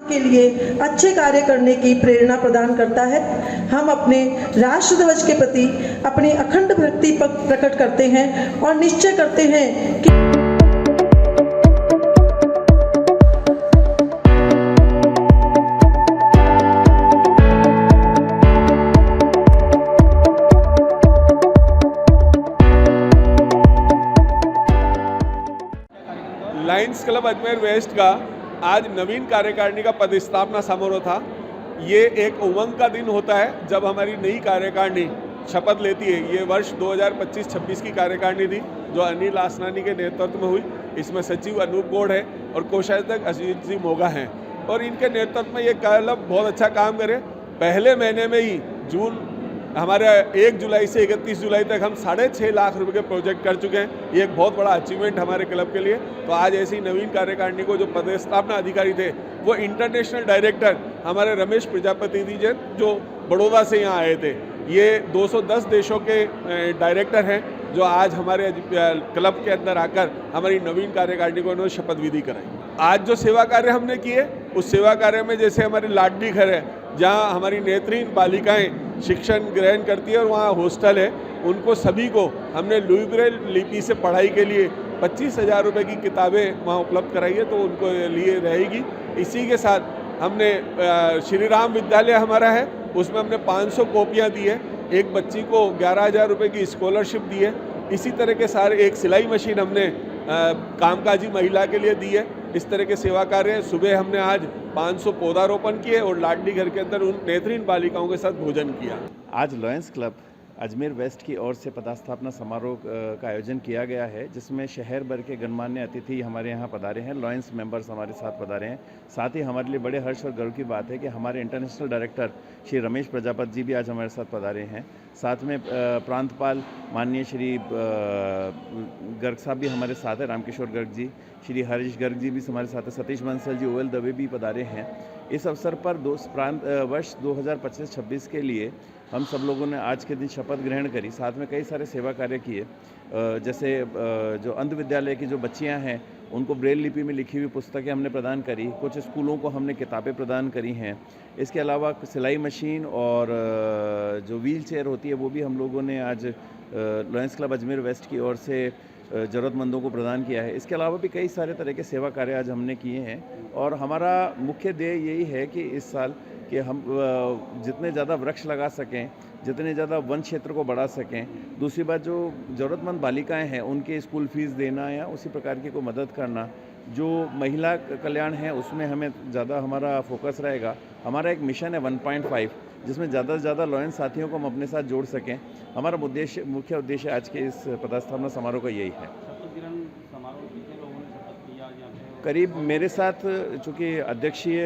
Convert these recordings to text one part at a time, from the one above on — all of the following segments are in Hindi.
के लिए अच्छे कार्य करने की प्रेरणा प्रदान करता है। हम अपने राष्ट्र ध्वज के प्रति अपनी अखंड भक्ति प्रकट करते हैं और निश्चय करते हैं कि लायंस क्लब अजमेर वेस्ट का आज नवीन कार्यकारिणी का पदस्थापना समारोह था। ये एक उमंग का दिन होता है जब हमारी नई कार्यकारिणी शपथ लेती है। ये वर्ष 2025-26 की कार्यकारिणी थी जो अनिल आसनानी के नेतृत्व में हुई। इसमें सचिव अनूप गौड़ है और कोषाध्यक्ष अजीत सिंह मोगा हैं और इनके नेतृत्व में ये क्लब बहुत अच्छा काम करे। पहले महीने में ही जून हमारे 1 जुलाई से 31 जुलाई तक हम 6.5 लाख रुपए के प्रोजेक्ट कर चुके हैं। ये एक बहुत बड़ा अचीवमेंट हमारे क्लब के लिए। तो आज ऐसी नवीन कार्यकारिणी को जो पदस्थापना अधिकारी थे वो इंटरनेशनल डायरेक्टर हमारे रमेश प्रजापति जी जो बड़ौदा से यहाँ आए थे। ये 210 देशों के डायरेक्टर हैं जो आज हमारे क्लब के अंदर आकर हमारी नवीन कार्यकारिणी को उन्होंने शपथ विधि कराई। आज जो सेवा कार्य हमने किए उस सेवा कार्य में जैसे हमारी लाडली घर है जहाँ हमारी नेत्रहीन बालिकाएं शिक्षण ग्रहण करती है और वहाँ हॉस्टल है, उनको सभी को हमने लुई ब्रेल लिपि से पढ़ाई के लिए 25,000 रुपये की किताबें वहाँ उपलब्ध कराई है तो उनको लिए रहेगी। इसी के साथ हमने श्री राम विद्यालय हमारा है उसमें हमने 500 कॉपियाँ दी है। एक बच्ची को 11,000 रुपये की स्कॉलरशिप दी है। इसी तरह के सारे एक सिलाई मशीन हमने कामकाजी महिला के लिए दी है। इस तरह के सेवा कार्य सुबह हमने आज 500 पौधारोपण किए और लाडली घर के अंदर उन नेत्रहीन बालिकाओं के साथ भोजन किया। आज लायंस क्लब अजमेर वेस्ट की ओर से पदस्थापना समारोह का आयोजन किया गया है जिसमें शहर भर के गणमान्य अतिथि हमारे यहाँ पधारे हैं। लायंस मेंबर्स हमारे साथ पधारे हैं। साथ ही हमारे लिए बड़े हर्ष और गर्व की बात है कि हमारे इंटरनेशनल डायरेक्टर श्री रमेश प्रजापति जी भी आज हमारे साथ पधारे हैं। साथ में प्रांतपाल माननीय श्री गर्ग साहब भी हमारे साथ हैं, रामकिशोर गर्ग जी, श्री हरीश गर्ग जी भी हमारे साथ हैं, सतीश बंसल जी, ओएल दवे भी पधारे हैं। इस अवसर पर वर्ष 2025-26 के लिए हम सब लोगों ने आज के दिन शपथ ग्रहण करी। साथ में कई सारे सेवा कार्य किए, जैसे जो अंध विद्यालय की जो बच्चियां हैं उनको ब्रेल लिपि में लिखी हुई पुस्तकें हमने प्रदान करी। कुछ स्कूलों को हमने किताबें प्रदान करी हैं। इसके अलावा सिलाई मशीन और जो व्हील चेयर होती है वो भी हम लोगों ने आज लायंस क्लब अजमेर वेस्ट की ओर से ज़रूरतमंदों को प्रदान किया है। इसके अलावा भी कई सारे तरह के सेवा कार्य आज हमने किए हैं और हमारा मुख्य ध्येय यही है कि इस साल कि हम जितने ज़्यादा वृक्ष लगा सकें, जितने ज़्यादा वन क्षेत्र को बढ़ा सकें। दूसरी बात, जो ज़रूरतमंद बालिकाएं हैं उनके स्कूल फीस देना या उसी प्रकार की कोई मदद करना। जो महिला कल्याण है उसमें हमें ज़्यादा हमारा फोकस रहेगा। हमारा एक मिशन है 1.5 जिसमें ज़्यादा से ज़्यादा लायंस साथियों को हम अपने साथ जोड़ सकें। हमारा मुख्य उद्देश्य आज के इस पदस्थापना समारोह का यही है। करीब मेरे साथ, चूँकि अध्यक्षीय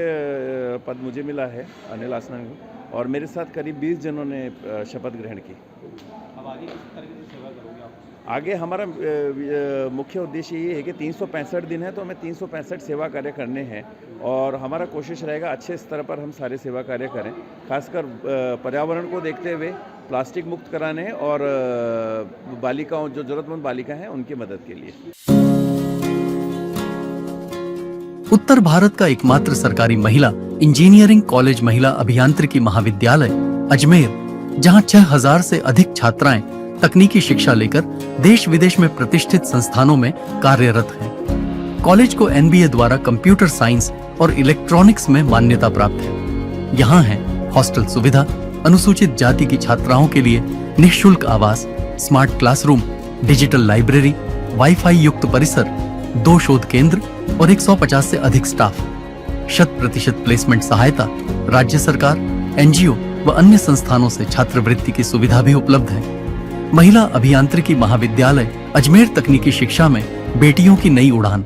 पद मुझे मिला है अनिल आसनानी को, और मेरे साथ करीब 20 जनों ने शपथ ग्रहण की। अब आगे किस तरह की सेवा करोगे आप? आगे हमारा मुख्य उद्देश्य ये है कि 365 दिन है तो हमें 365 सेवा कार्य करने हैं और हमारा कोशिश रहेगा अच्छे स्तर पर हम सारे सेवा कार्य करें, खासकर पर्यावरण को देखते हुए प्लास्टिक मुक्त कराने और बालिकाओं, जो ज़रूरतमंद बालिका हैं उनकी मदद के लिए। उत्तर भारत का एकमात्र सरकारी महिला इंजीनियरिंग कॉलेज महिला अभियांत्रिकी महाविद्यालय अजमेर, जहां 6000 से अधिक छात्राएं तकनीकी शिक्षा लेकर देश विदेश में प्रतिष्ठित संस्थानों में कार्यरत हैं। कॉलेज को एनबीए द्वारा कंप्यूटर साइंस और इलेक्ट्रॉनिक्स में मान्यता प्राप्त है। यहाँ है हॉस्टल सुविधा, अनुसूचित जाति की छात्राओं के लिए निःशुल्क आवास, smart classroom, digital library, wifi युक्त परिसर, 2 शोध केंद्र और 150 से अधिक स्टाफ। 100% प्लेसमेंट सहायता, राज्य सरकार, एनजीओ व अन्य संस्थानों से छात्रवृत्ति की सुविधा भी उपलब्ध है। महिला अभियांत्रिकी महाविद्यालय अजमेर, तकनीकी शिक्षा में बेटियों की नई उड़ान।